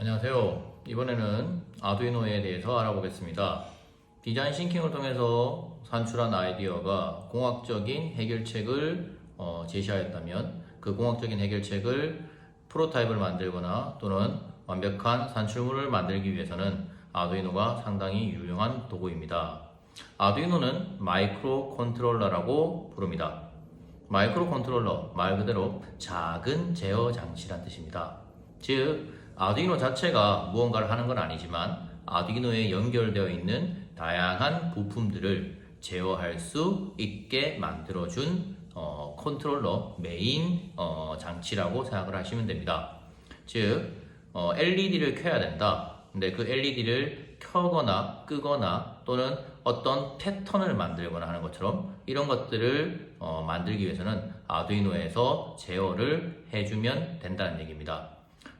안녕하세요. 이번에는 아두이노에 대해서 알아보겠습니다. 디자인 싱킹을 통해서 산출한 아이디어가 공학적인 해결책을 제시하였다면 그 공학적인 해결책을 프로타입을 만들거나 또는 완벽한 산출물을 만들기 위해서는 아두이노가 상당히 유용한 도구입니다. 아두이노는 마이크로 컨트롤러라고 부릅니다. 마이크로 컨트롤러, 말 그대로 작은 제어 장치란 뜻입니다. 즉, 아두이노 자체가 무언가를 하는 건 아니지만 아두이노에 연결되어 있는 다양한 부품들을 제어할 수 있게 만들어준 컨트롤러 메인 장치라고 생각을 하시면 됩니다. 즉, LED를 켜야 된다. 근데 그 LED를 켜거나 끄거나 또는 어떤 패턴을 만들거나 하는 것처럼 이런 것들을 만들기 위해서는 아두이노에서 제어를 해주면 된다는 얘기입니다.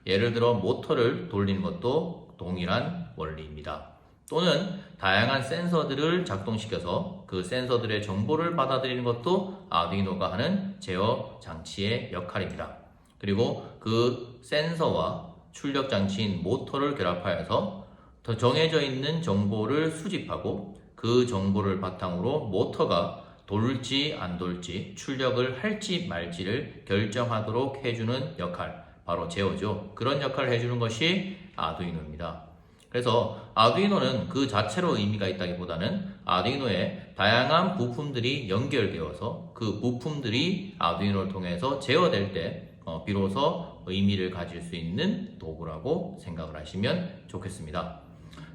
예를 들어 모터를 돌리는 것도 동일한 원리입니다. 또는 다양한 센서들을 작동시켜서 그 센서들의 정보를 받아들이는 것도 아두이노가 하는 제어 장치의 역할입니다. 그리고 그 센서와 출력 장치인 모터를 결합하여서 더 정해져 있는 정보를 수집하고 그 정보를 바탕으로 모터가 돌지 안 돌지 출력을 할지 말지를 결정하도록 해주는 역할, 바로 제어죠. 그런 역할을 해주는 것이 아두이노입니다. 그래서 아두이노는 그 자체로 의미가 있다기보다는 아두이노에 다양한 부품들이 연결되어서 그 부품들이 아두이노를 통해서 제어될 때 비로소 의미를 가질 수 있는 도구라고 생각을 하시면 좋겠습니다.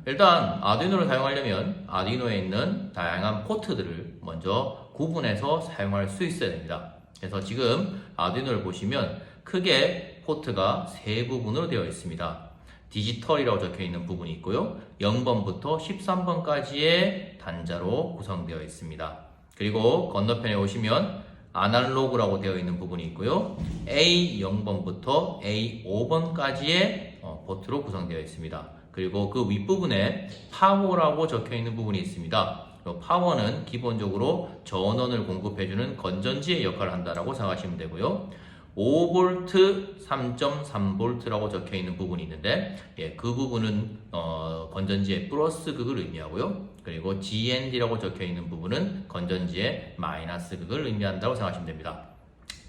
일단 아두이노를 사용하려면 아두이노에 있는 다양한 포트들을 먼저 구분해서 사용할 수 있어야 됩니다. 그래서 지금 아두이노를 보시면 크게 포트가 세 부분으로 되어 있습니다. 디지털이라고 적혀 있는 부분이 있고요. 0번부터 13번까지의 단자로 구성되어 있습니다. 그리고 건너편에 오시면 아날로그라고 되어 있는 부분이 있고요. A0번부터 A5번까지의 포트로 구성되어 있습니다. 그리고 그 윗부분에 파워라고 적혀 있는 부분이 있습니다. 파워는 기본적으로 전원을 공급해주는 건전지의 역할을 한다고 생각하시면 되고요. 5V, 3.3V라고 적혀 있는 부분이 있는데 그 부분은 건전지의 플러스 극을 의미하고요. 그리고 GND라고 적혀 있는 부분은 건전지의 마이너스 극을 의미한다고 생각하시면 됩니다.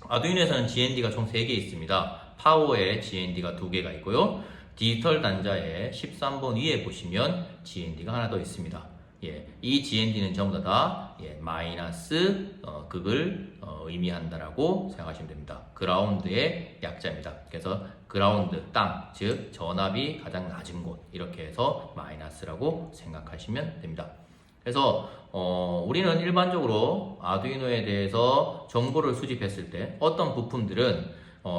아두이노에서는 GND가 총 3개 있습니다. 파워에 GND가 2개가 있고요. 디지털 단자의 13번 위에 보시면 GND가 하나 더 있습니다. 이 GND는 전부 다 마이너스 극을 의미한다라고 생각하시면 됩니다. 그라운드의 약자입니다. 그래서 그라운드, 땅, 즉 전압이 가장 낮은 곳, 이렇게 해서 마이너스라고 생각하시면 됩니다. 그래서 우리는 일반적으로 아두이노에 대해서 정보를 수집했을 때 어떤 부품들은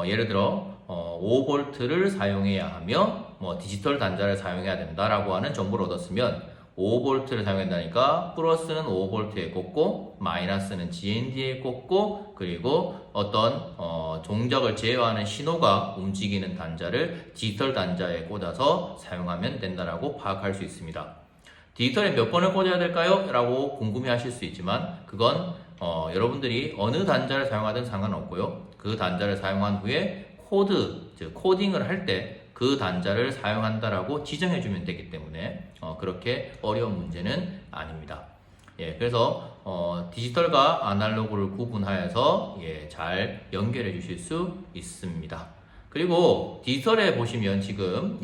예를 들어 5V를 사용해야 하며 디지털 단자를 사용해야 된다라고 하는 정보를 얻었으면 5V를 사용한다니까 플러스는 5V에 꽂고 마이너스는 GND에 꽂고 그리고 어떤 종적을 제어하는 신호가 움직이는 단자를 디지털 단자에 꽂아서 사용하면 된다라고 파악할 수 있습니다. 디지털에 몇 번을 꽂아야 될까요? 라고 궁금해 하실 수 있지만 그건 여러분들이 어느 단자를 사용하든 상관없고요. 그 단자를 사용한 후에 코드, 즉 코딩을 할 때 그 단자를 사용한다라고 지정해주면 되기 때문에 그렇게 어려운 문제는 아닙니다. 그래서 디지털과 아날로그를 구분하여서 잘 연결해 주실 수 있습니다. 그리고 디지털에 보시면 지금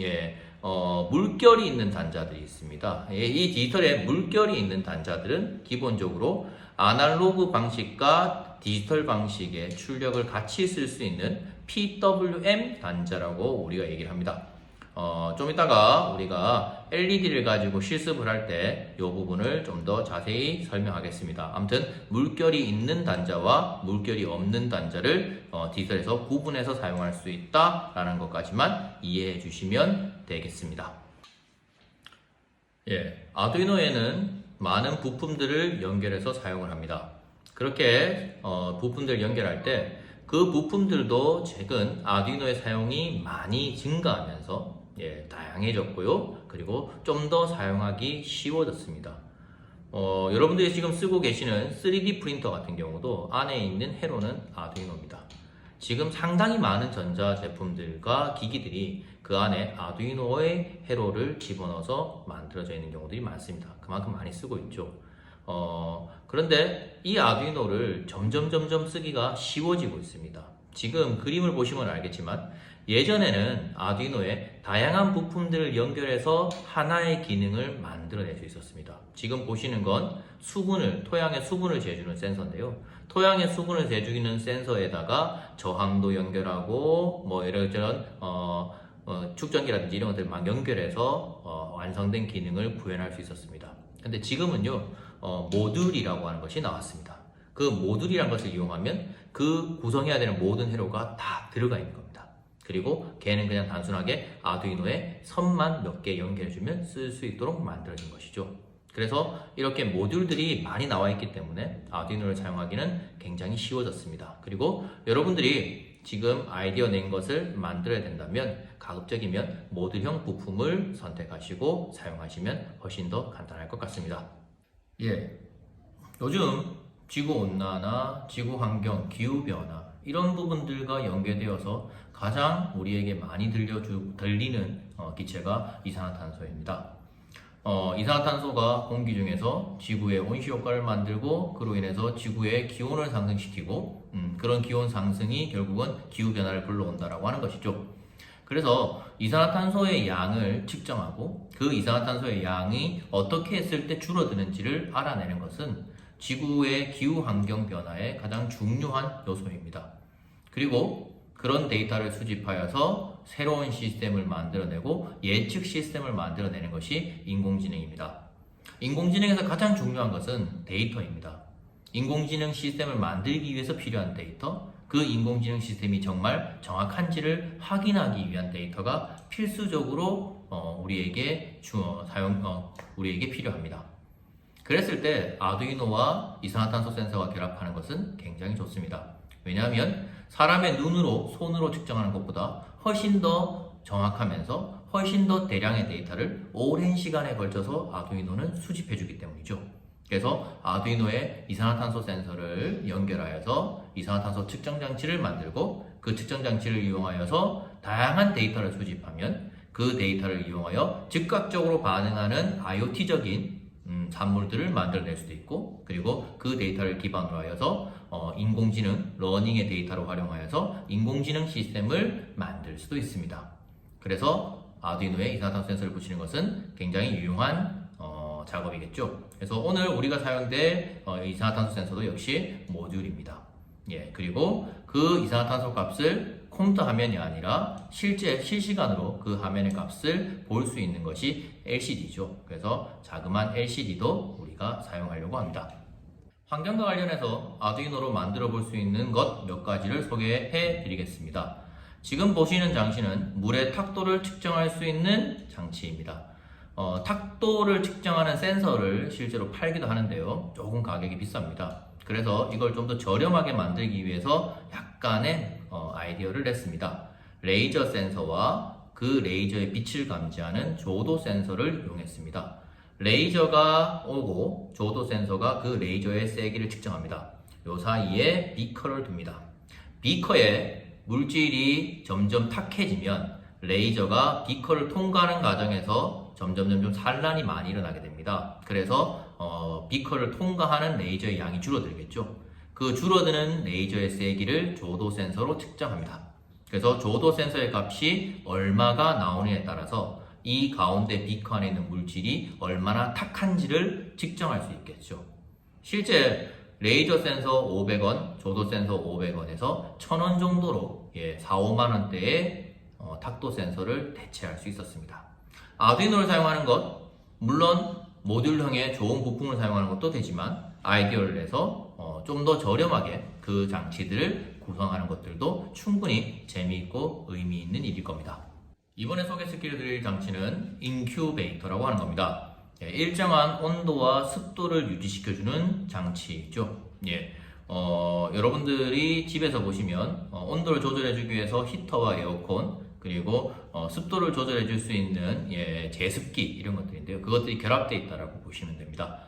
물결이 있는 단자들이 있습니다. 이 디지털에 물결이 있는 단자들은 기본적으로 아날로그 방식과 디지털 방식의 출력을 같이 쓸 수 있는 PWM 단자라고 우리가 얘기를 합니다. 좀 이따가 우리가 LED를 가지고 실습을 할 때 이 부분을 좀 더 자세히 설명하겠습니다. 아무튼 물결이 있는 단자와 물결이 없는 단자를 디지털에서 구분해서 사용할 수 있다라는 것까지만 이해해 주시면 되겠습니다. 아두이노에는 많은 부품들을 연결해서 사용을 합니다. 그렇게 부품들을 연결할 때 그 부품들도 최근 아두이노의 사용이 많이 증가하면서 다양해졌고요. 그리고 좀 더 사용하기 쉬워졌습니다. 여러분들이 지금 쓰고 계시는 3D 프린터 같은 경우도 안에 있는 회로는 아두이노입니다. 지금 상당히 많은 전자 제품들과 기기들이 그 안에 아두이노의 회로를 집어넣어서 만들어져 있는 경우들이 많습니다. 그만큼 많이 쓰고 있죠. 그런데 이 아두이노를 점점 쓰기가 쉬워지고 있습니다. 지금 그림을 보시면 알겠지만 예전에는 아두이노에 다양한 부품들을 연결해서 하나의 기능을 만들어낼 수 있었습니다. 지금 보시는 건 토양의 수분을 재주는 센서인데요. 토양의 수분을 재주는 센서에다가 저항도 연결하고 뭐 이런저런 축전기라든지 이런 것들을 막 연결해서 완성된 기능을 구현할 수 있었습니다. 근데 지금은요 모듈이라고 하는 것이 나왔습니다. 그 모듈이라는 것을 이용하면 그 구성해야 되는 모든 회로가 다 들어가 있는 겁니다. 그리고 걔는 그냥 단순하게 아두이노에 선만 몇 개 연결해주면 쓸 수 있도록 만들어진 것이죠. 그래서 이렇게 모듈들이 많이 나와 있기 때문에 아두이노를 사용하기는 굉장히 쉬워졌습니다. 그리고 여러분들이 지금 아이디어 낸 것을 만들어야 된다면 가급적이면 모듈형 부품을 선택하시고 사용하시면 훨씬 더 간단할 것 같습니다. 요즘 지구온난화, 지구환경, 기후변화 이런 부분들과 연계되어서 가장 우리에게 많이 들리는 기체가 이산화탄소입니다. 이산화탄소가 공기 중에서 지구의 온실효과를 만들고 그로 인해서 지구의 기온을 상승시키고 그런 기온 상승이 결국은 기후변화를 불러온다라고 하는 것이죠. 그래서 이산화탄소의 양을 측정하고 그 이산화탄소의 양이 어떻게 했을 때 줄어드는지를 알아내는 것은 지구의 기후 환경 변화의 가장 중요한 요소입니다. 그리고 그런 데이터를 수집하여서 새로운 시스템을 만들어내고 예측 시스템을 만들어내는 것이 인공지능입니다. 인공지능에서 가장 중요한 것은 데이터입니다. 인공지능 시스템을 만들기 위해서 필요한 데이터, 그 인공지능 시스템이 정말 정확한지를 확인하기 위한 데이터가 필수적으로 우리에게 필요합니다. 그랬을 때 아두이노와 이산화탄소 센서가 결합하는 것은 굉장히 좋습니다. 왜냐하면 사람의 눈으로, 손으로 측정하는 것보다 훨씬 더 정확하면서 훨씬 더 대량의 데이터를 오랜 시간에 걸쳐서 아두이노는 수집해주기 때문이죠. 그래서 아두이노에 이산화탄소 센서를 연결하여서 이산화탄소 측정 장치를 만들고 그 측정 장치를 이용하여서 다양한 데이터를 수집하면 그 데이터를 이용하여 즉각적으로 반응하는 IoT적인 산물들을 만들어낼 수도 있고 그리고 그 데이터를 기반으로 하여서 인공지능, 러닝의 데이터를 활용하여서 인공지능 시스템을 만들 수도 있습니다. 그래서 아두이노에 이산화탄소 센서를 붙이는 것은 굉장히 유용한 작업이겠죠. 그래서 오늘 우리가 사용될 이산화탄소 센서도 역시 모듈입니다. 그리고 그 이산화탄소 값을 컴퓨터 화면이 아니라 실시간으로 그 화면의 값을 볼 수 있는 것이 LCD죠. 그래서 자그마한 LCD도 우리가 사용하려고 합니다. 환경과 관련해서 아두이노로 만들어 볼 수 있는 것 몇 가지를 소개해 드리겠습니다. 지금 보시는 장치는 물의 탁도를 측정할 수 있는 장치입니다. 탁도를 측정하는 센서를 실제로 팔기도 하는데요. 조금 가격이 비쌉니다. 그래서 이걸 좀 더 저렴하게 만들기 위해서 약간의 아이디어를 냈습니다. 레이저 센서와 그 레이저의 빛을 감지하는 조도 센서를 이용했습니다. 레이저가 오고 조도 센서가 그 레이저의 세기를 측정합니다. 요 사이에 비커를 둡니다. 비커에 물질이 점점 탁해지면 레이저가 비커를 통과하는 과정에서 점점 산란이 많이 일어나게 됩니다. 그래서 비커를 통과하는 레이저의 양이 줄어들겠죠. 그 줄어드는 레이저의 세기를 조도 센서로 측정합니다. 그래서 조도 센서의 값이 얼마가 나오느냐에 따라서 이 가운데 비커 안에 있는 물질이 얼마나 탁한지를 측정할 수 있겠죠. 실제 레이저 센서 500원, 조도 센서 500원에서 1000원 정도로 4, 5만 원대의 탁도 센서를 대체할 수 있었습니다. 아두이노를 사용하는 것, 물론 모듈형의 좋은 부품을 사용하는 것도 되지만 아이디어를 내서 좀 더 저렴하게 그 장치들을 구성하는 것들도 충분히 재미있고 의미 있는 일일 겁니다. 이번에 소개시켜드릴 장치는 인큐베이터라고 하는 겁니다. 일정한 온도와 습도를 유지시켜주는 장치죠. 여러분들이 집에서 보시면 온도를 조절해주기 위해서 히터와 에어컨 그리고 습도를 조절해 줄 수 있는 제습기 이런 것들인데요. 그것들이 결합되어 있다고 보시면 됩니다.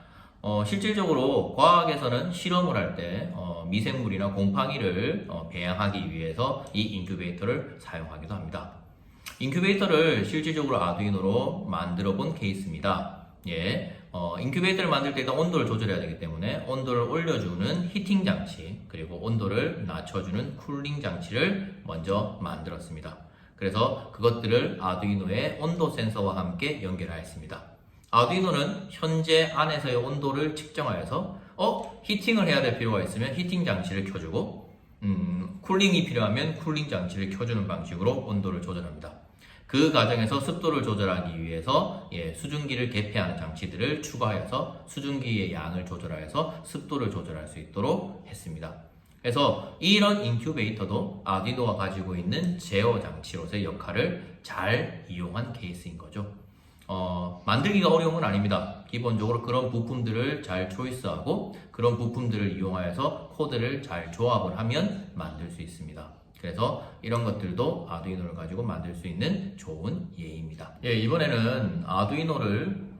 실질적으로 과학에서는 실험을 할 때 미생물이나 곰팡이를 배양하기 위해서 이 인큐베이터를 사용하기도 합니다. 인큐베이터를 실질적으로 아두이노로 만들어 본 케이스입니다. 예, 인큐베이터를 만들 때 일단 온도를 조절해야 되기 때문에 온도를 올려주는 히팅 장치, 그리고 온도를 낮춰주는 쿨링 장치를 먼저 만들었습니다. 그래서 그것들을 아두이노의 온도 센서와 함께 연결하였습니다. 아두이노는 현재 안에서의 온도를 측정하여서 히팅을 해야 될 필요가 있으면 히팅 장치를 켜주고 쿨링이 필요하면 쿨링 장치를 켜주는 방식으로 온도를 조절합니다. 그 과정에서 습도를 조절하기 위해서 수증기를 개폐하는 장치들을 추가하여서 수증기의 양을 조절하여서 습도를 조절할 수 있도록 했습니다. 그래서 이런 인큐베이터도 아두이노가 가지고 있는 제어 장치로서의 역할을 잘 이용한 케이스인 거죠. 만들기가 어려운 건 아닙니다. 기본적으로 그런 부품들을 잘 초이스하고 그런 부품들을 이용하여서 코드를 잘 조합을 하면 만들 수 있습니다. 그래서 이런 것들도 아두이노를 가지고 만들 수 있는 좋은 예입니다. 이번에는 아두이노를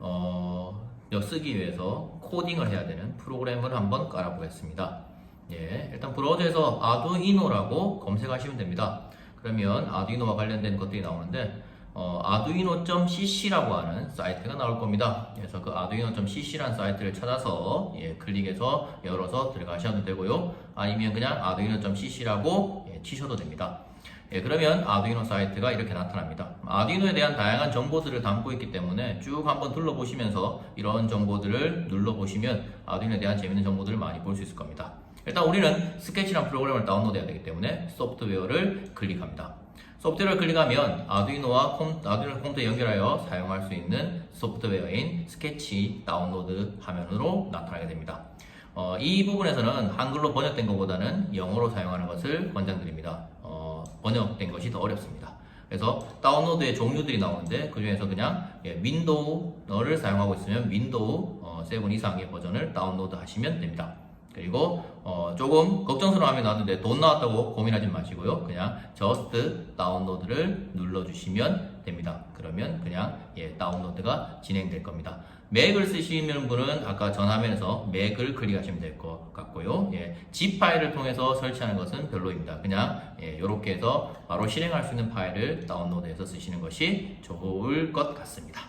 쓰기 위해서 코딩을 해야 되는 프로그램을 한번 깔아보겠습니다. 일단 브라우저에서 아두이노라고 검색하시면 됩니다. 그러면 아두이노와 관련된 것들이 나오는데 arduino.cc라고 하는 사이트가 나올 겁니다. 그래서 그 arduino.cc라는 사이트를 찾아서 클릭해서 열어서 들어가셔도 되고요. 아니면 그냥 arduino.cc라고 치셔도 됩니다. 그러면 아두이노 사이트가 이렇게 나타납니다. 아두이노에 대한 다양한 정보들을 담고 있기 때문에 쭉 한번 둘러보시면서 이런 정보들을 눌러보시면 아두이노에 대한 재밌는 정보들을 많이 볼 수 있을 겁니다. 일단 우리는 스케치라는 프로그램을 다운로드해야 되기 때문에 소프트웨어를 클릭합니다. 소프트웨어를 클릭하면 아두이노 컴퓨터에 연결하여 사용할 수 있는 소프트웨어인 스케치 다운로드 화면으로 나타나게 됩니다. 이 부분에서는 한글로 번역된 것보다는 영어로 사용하는 것을 권장드립니다. 번역된 것이 더 어렵습니다. 그래서 다운로드의 종류들이 나오는데 그 중에서 그냥 윈도우를 사용하고 있으면 윈도우 7 이상의 버전을 다운로드 하시면 됩니다. 그리고 조금 걱정스러운 화면이 나왔는데 돈 나왔다고 고민하지 마시고요. 그냥 just 다운로드를 눌러주시면 됩니다. 그러면 그냥 다운로드가 진행될 겁니다. 맥을 쓰시는 분은 아까 전 화면에서 맥을 클릭하시면 될 것 같고요. zip 파일을 통해서 설치하는 것은 별로입니다. 그냥 이렇게 해서 바로 실행할 수 있는 파일을 다운로드해서 쓰시는 것이 좋을 것 같습니다.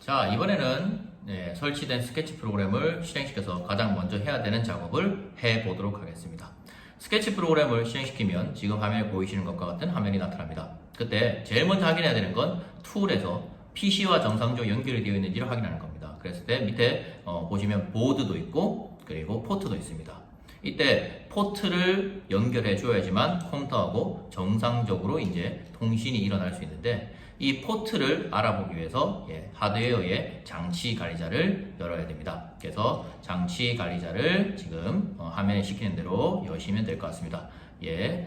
자, 이번에는 설치된 스케치 프로그램을 실행시켜서 가장 먼저 해야 되는 작업을 해보도록 하겠습니다. 스케치 프로그램을 실행시키면 지금 화면에 보이시는 것과 같은 화면이 나타납니다. 그때 제일 먼저 확인해야 되는 건 툴에서 PC와 정상적으로 연결이 되어 있는지를 확인하는 겁니다. 그랬을 때 밑에 보시면 보드도 있고 그리고 포트도 있습니다. 이때 포트를 연결해 줘야지만 컴퓨터하고 정상적으로 이제 통신이 일어날 수 있는데 이 포트를 알아보기 위해서 하드웨어의 장치 관리자를 열어야 됩니다. 그래서 장치 관리자를 지금 화면에 시키는 대로 여시면 될 것 같습니다.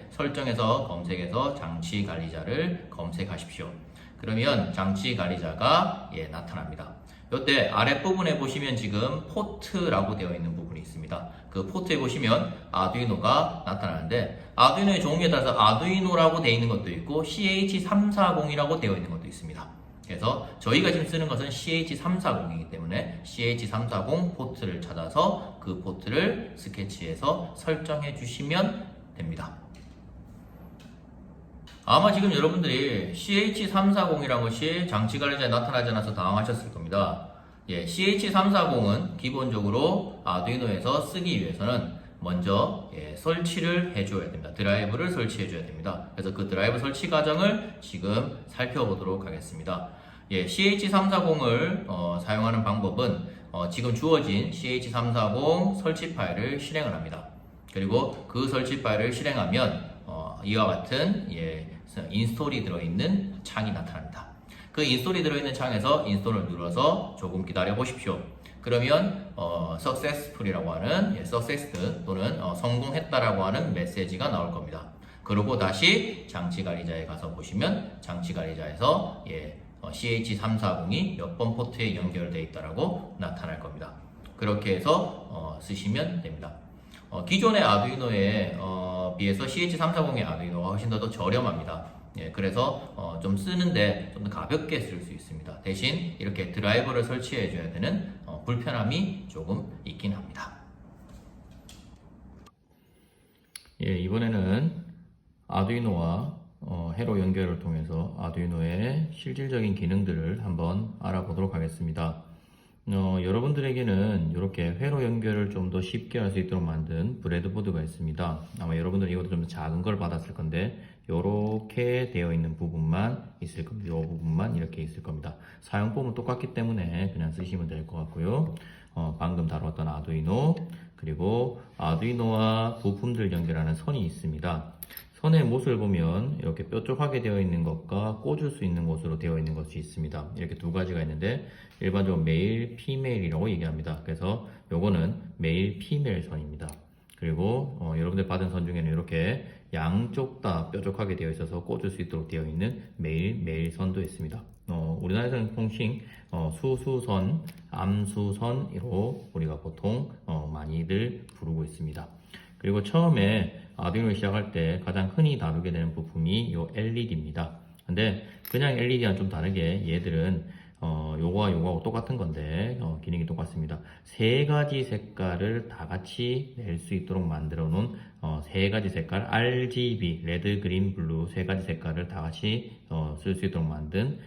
설정에서 검색해서 장치 관리자를 검색하십시오. 그러면 장치 관리자가 나타납니다. 이때 아랫부분에 보시면 지금 포트라고 되어 있는 부분이 있습니다. 그 포트에 보시면 아두이노가 나타나는데 아두이노의 종류에 따라서 아두이노라고 되어 있는 것도 있고 CH340이라고 되어 있는 것도 있습니다. 그래서 저희가 지금 쓰는 것은 CH340이기 때문에 CH340 포트를 찾아서 그 포트를 스케치에서 설정해 주시면 됩니다. 아마 지금 여러분들이 CH340이라는 것이 장치 관리자에 나타나지 않아서 당황하셨을 겁니다. CH340은 기본적으로 아두이노에서 쓰기 위해서는 먼저 설치를 해줘야 됩니다. 드라이브를 설치해줘야 됩니다. 그래서 그 드라이브 설치 과정을 지금 살펴보도록 하겠습니다. CH340을 사용하는 방법은 지금 주어진 CH340 설치 파일을 실행을 합니다. 그리고 그 설치 파일을 실행하면 이와 같은 인스톨이 들어있는 창이 나타납니다. 그 인스톨이 들어있는 창에서 인스톨을 눌러서 조금 기다려 보십시오. 그러면 successful이라고 하는 successed 또는 성공했다라고 하는 메시지가 나올 겁니다. 그리고 다시 장치 관리자에 가서 보시면 장치 관리자에서 CH340이 몇 번 포트에 연결되어 있다라고 나타날 겁니다. 그렇게 해서 쓰시면 됩니다. 기존의 아두이노에 비해서 CH340의 아두이노가 훨씬 더 저렴합니다. 그래서 좀 쓰는데 좀 더 가볍게 쓸 수 있습니다. 대신 이렇게 드라이버를 설치해 줘야 되는 불편함이 조금 있긴 합니다. 이번에는 아두이노와 회로 연결을 통해서 아두이노의 실질적인 기능들을 한번 알아보도록 하겠습니다. 여러분들에게는 이렇게 회로 연결을 좀 더 쉽게 할 수 있도록 만든 브레드보드가 있습니다. 아마 여러분들은 이것도 좀 더 작은 걸 받았을 건데 이렇게 되어 있는 부분만 있을 겁니다. 이 부분만 이렇게 있을 겁니다. 사용법은 똑같기 때문에 그냥 쓰시면 될 것 같고요. 방금 다뤘던 아두이노, 그리고 아두이노와 부품들 연결하는 선이 있습니다. 선의 모습을 보면 이렇게 뾰족하게 되어 있는 것과 꽂을 수 있는 곳으로 되어 있는 것이 있습니다. 이렇게 두 가지가 있는데 일반적으로 메일, 피메일이라고 얘기합니다. 그래서 요거는 메일, 피메일 선입니다. 그리고 여러분들 받은 선 중에는 이렇게 양쪽 다 뾰족하게 되어 있어서 꽂을 수 있도록 되어 있는 메일, 메일 선도 있습니다. 우리나라에서는 통칭 수수선, 암수선으로 우리가 보통 많이들 부르고 있습니다. 그리고 처음에 아두이노를 시작할 때 가장 흔히 다루게 되는 부품이 요 LED입니다. 근데 그냥 LED와는 좀 다르게 얘들은 요거와 요거하고 똑같은 건데 기능이 똑같습니다. 세 가지 색깔을 다 같이 낼 수 있도록 만들어 놓은 세 가지 색깔 RGB, 레드, 그린, 블루 세 가지 색깔을 다 같이 쓸 수 있도록 만든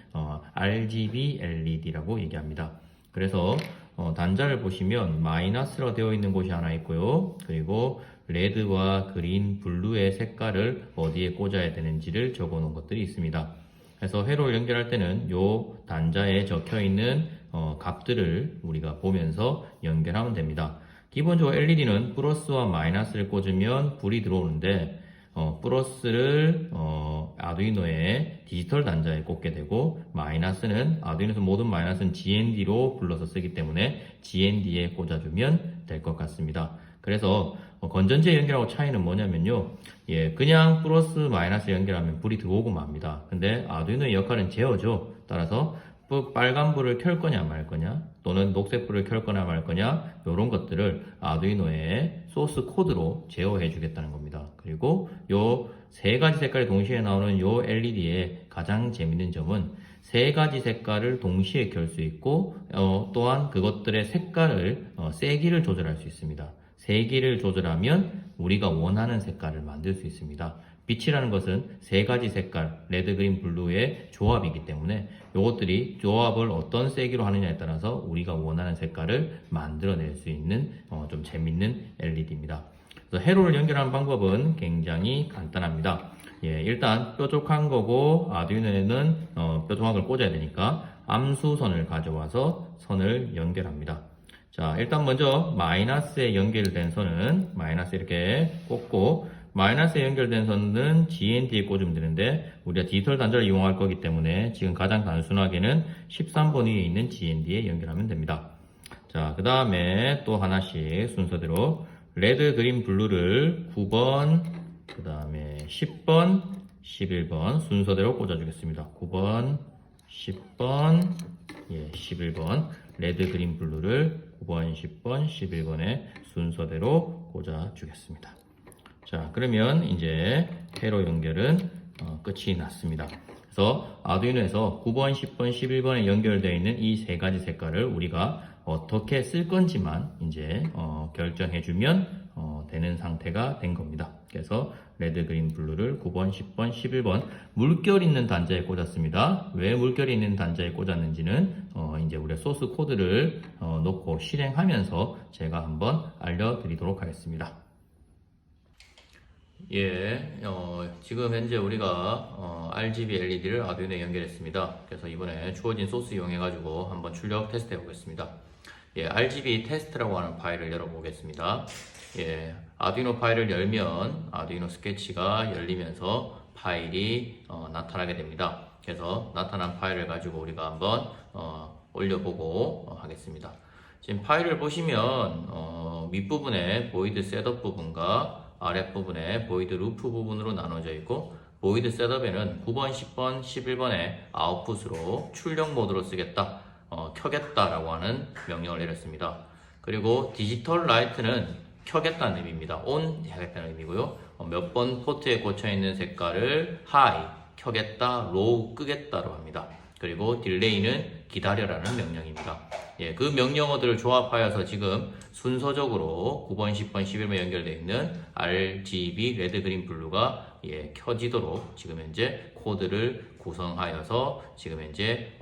RGB LED라고 얘기합니다. 그래서 단자를 보시면 마이너스로 되어 있는 곳이 하나 있고요. 그리고 레드와 그린, 블루의 색깔을 어디에 꽂아야 되는지를 적어 놓은 것들이 있습니다. 그래서 회로를 연결할 때는 요 단자에 적혀 있는 값들을 우리가 보면서 연결하면 됩니다. 기본적으로 LED는 플러스와 마이너스를 꽂으면 불이 들어오는데 플러스를 아두이노의 디지털 단자에 꽂게 되고 마이너스는 아두이노에서 모든 마이너스는 GND로 불러서 쓰기 때문에 GND에 꽂아주면 될 것 같습니다. 그래서 건전지 연결하고 차이는 뭐냐면요, 그냥 플러스 마이너스 연결하면 불이 들어오고 맙니다. 근데 아두이노의 역할은 제어죠. 따라서 빨간 불을 켤 거냐 말 거냐, 또는 녹색 불을 켤 거냐 말 거냐, 이런 것들을 아두이노의 소스 코드로 제어해 주겠다는 겁니다. 그리고 요 세 가지 색깔이 동시에 나오는 요 LED의 가장 재밌는 점은 세 가지 색깔을 동시에 켤 수 있고 또한 그것들의 색깔을 세기를 조절할 수 있습니다. 세기를 조절하면 우리가 원하는 색깔을 만들 수 있습니다. 빛이라는 것은 세 가지 색깔, 레드, 그린, 블루의 조합이기 때문에 이것들이 조합을 어떤 세기로 하느냐에 따라서 우리가 원하는 색깔을 만들어낼 수 있는 좀 재밌는 LED입니다. 그래서 회로를 연결하는 방법은 굉장히 간단합니다. 일단 뾰족한 거고 아두이노에는 뾰족한 걸 꽂아야 되니까 암수선을 가져와서 선을 연결합니다. 자, 일단 먼저 마이너스에 연결된 선은 마이너스 이렇게 꽂고, 마이너스에 연결된 선은 GND에 꽂으면 되는데 우리가 디지털 단자를 이용할 거기 때문에 지금 가장 단순하게는 13번 위에 있는 GND에 연결하면 됩니다. 자, 그 다음에 또 하나씩 순서대로 레드, 그린, 블루를 9번, 그 다음에 10번, 11번 순서대로 꽂아주겠습니다. 9번, 10번, 11번 레드, 그린, 블루를 9번, 10번, 11번의 순서대로 꽂아주겠습니다. 자, 그러면 이제 회로 연결은 끝이 났습니다. 그래서 아두이노에서 9번, 10번, 11번에 연결되어 있는 이 세 가지 색깔을 우리가 어떻게 쓸 건지만 이제 결정해주면 되는 상태가 된 겁니다. 그래서 레드, 그린, 블루를 9번, 10번, 11번 물결 있는 단자에 꽂았습니다. 왜 물결이 있는 단자에 꽂았는지는 이제 우리가 소스 코드를 놓고 실행하면서 제가 한번 알려드리도록 하겠습니다. 지금 현재 우리가 RGB LED를 아두이노에 연결했습니다. 그래서 이번에 주어진 소스 이용해가지고 한번 출력 테스트 해보겠습니다. RGB 테스트라고 하는 파일을 열어보겠습니다. 아두이노 파일을 열면 아두이노 스케치가 열리면서 파일이 나타나게 됩니다. 그래서 나타난 파일을 가지고 우리가 한번 올려보고 하겠습니다. 지금 파일을 보시면 윗부분에 보이드 셋업 부분과 아랫부분에 보이드 루프 부분으로 나눠져 있고, 보이드 셋업에는 9번, 10번, 11번의 아웃풋으로 출력 모드로 쓰겠다, 켜겠다 라고 하는 명령을 내렸습니다. 그리고 디지털 라이트는 켜겠다는 의미입니다. ON 하겠다는 의미고요. 몇 번 포트에 꽂혀 있는 색깔을 하이 켜겠다, 로우 끄겠다로 합니다. 그리고 딜레이는 기다려라는 명령입니다. 예, 그 명령어들을 조합하여서 지금 순서적으로 9번, 10번, 11번 연결되어 있는 RGB 레드, 그린, 블루가 예, 켜지도록 지금 현재 코드를 구성하여서 지금 현재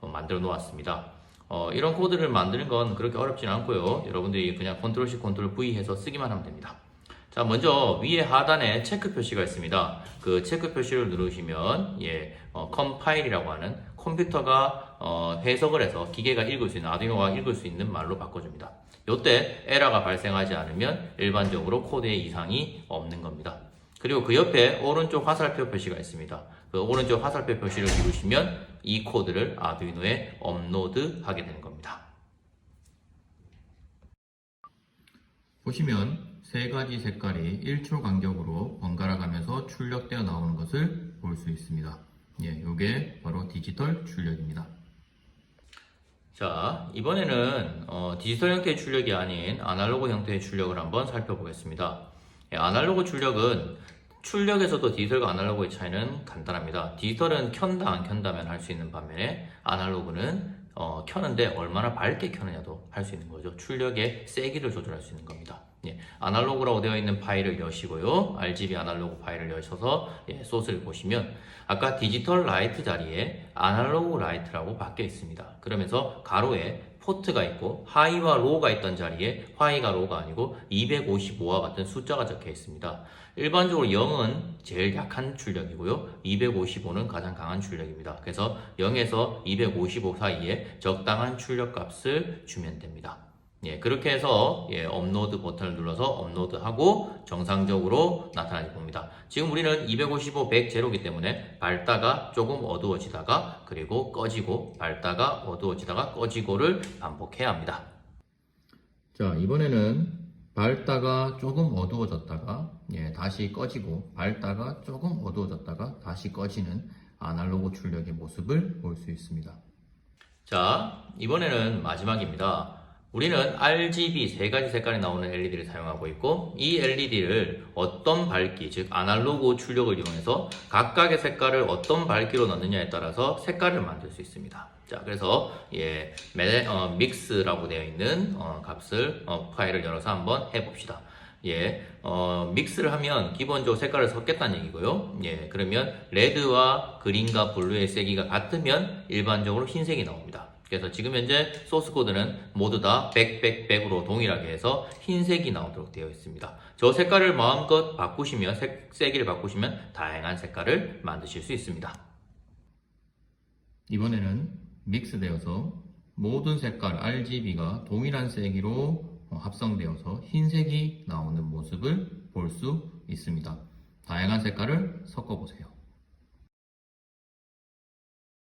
만들어 놓았습니다. 이런 코드를 만드는 건 그렇게 어렵진 않고요. 여러분들이 그냥 컨트롤 C, 컨트롤 V 해서 쓰기만 하면 됩니다. 자, 먼저 위에 하단에 체크 표시가 있습니다. 그 체크 표시를 누르시면 예, 컴파일이라고 하는 컴퓨터가 해석을 해서 기계가 읽을 수 있는, 아두이노가 읽을 수 있는 말로 바꿔줍니다. 이때 에러가 발생하지 않으면 일반적으로 코드에 이상이 없는 겁니다. 그리고 그 옆에 오른쪽 화살표 표시가 있습니다. 그 오른쪽 화살표 표시를 누르시면 이 코드를 아두이노에 업로드하게 되는 겁니다. 보시면 세 가지 색깔이 1초 간격으로 번갈아 가면서 출력되어 나오는 것을 볼 수 있습니다. 예, 이게 바로 디지털 출력입니다. 자, 이번에는 디지털 형태의 출력이 아닌 아날로그 형태의 출력을 한번 살펴보겠습니다. 예, 아날로그 출력은 출력에서도 디지털과 아날로그의 차이는 간단합니다. 디지털은 켠다 안 켠다면 할 수 있는 반면에 아날로그는 켜는데 얼마나 밝게 켜느냐도 할 수 있는 거죠. 출력의 세기를 조절할 수 있는 겁니다. 예, 아날로그라고 되어 있는 파일을 여시고요. RGB 아날로그 파일을 여셔서 예, 소스를 보시면 아까 디지털 라이트 자리에 아날로그 라이트라고 박혀 있습니다. 그러면서 가로에 포트가 있고 하이와 로우가 있던 자리에 하이가 로우가 아니고 255와 같은 숫자가 적혀 있습니다. 일반적으로 0은 제일 약한 출력이고요. 255는 가장 강한 출력입니다. 그래서 0에서 255 사이에 적당한 출력 값을 주면 됩니다. 예, 그렇게 해서 예, 업로드 버튼을 눌러서 업로드하고 정상적으로 나타나게 봅니다. 지금 우리는 255, 100 제로이기 때문에 밝다가 조금 어두워지다가 그리고 꺼지고 밝다가 어두워지다가 꺼지고를 반복해야 합니다. 자, 이번에는 밝다가 조금 어두워졌다가 예, 다시 꺼지고 밝다가 조금 어두워졌다가 다시 꺼지는 아날로그 출력의 모습을 볼 수 있습니다. 자, 이번에는 마지막입니다. 우리는 RGB 세 가지 색깔이 나오는 LED를 사용하고 있고 이 LED를 어떤 밝기, 즉 아날로그 출력을 이용해서 각각의 색깔을 어떤 밝기로 넣느냐에 따라서 색깔을 만들 수 있습니다. 자, 그래서 예, 믹스라고 되어 있는 값을 파일을 열어서 한번 해봅시다. 예, 믹스를 하면 기본적으로 색깔을 섞겠다는 얘기고요. 예, 그러면 레드와 그린과 블루의 세기가 같으면 일반적으로 흰색이 나옵니다. 그래서 지금 현재 소스 코드는 모두 다 100으로 동일하게 해서 흰색이 나오도록 되어 있습니다. 저 색깔을 마음껏 바꾸시면, 세기를 바꾸시면 다양한 색깔을 만드실 수 있습니다. 이번에는 믹스되어서 모든 색깔 RGB가 동일한 세기로 합성되어서 흰색이 나오는 모습을 볼 수 있습니다. 다양한 색깔을 섞어보세요.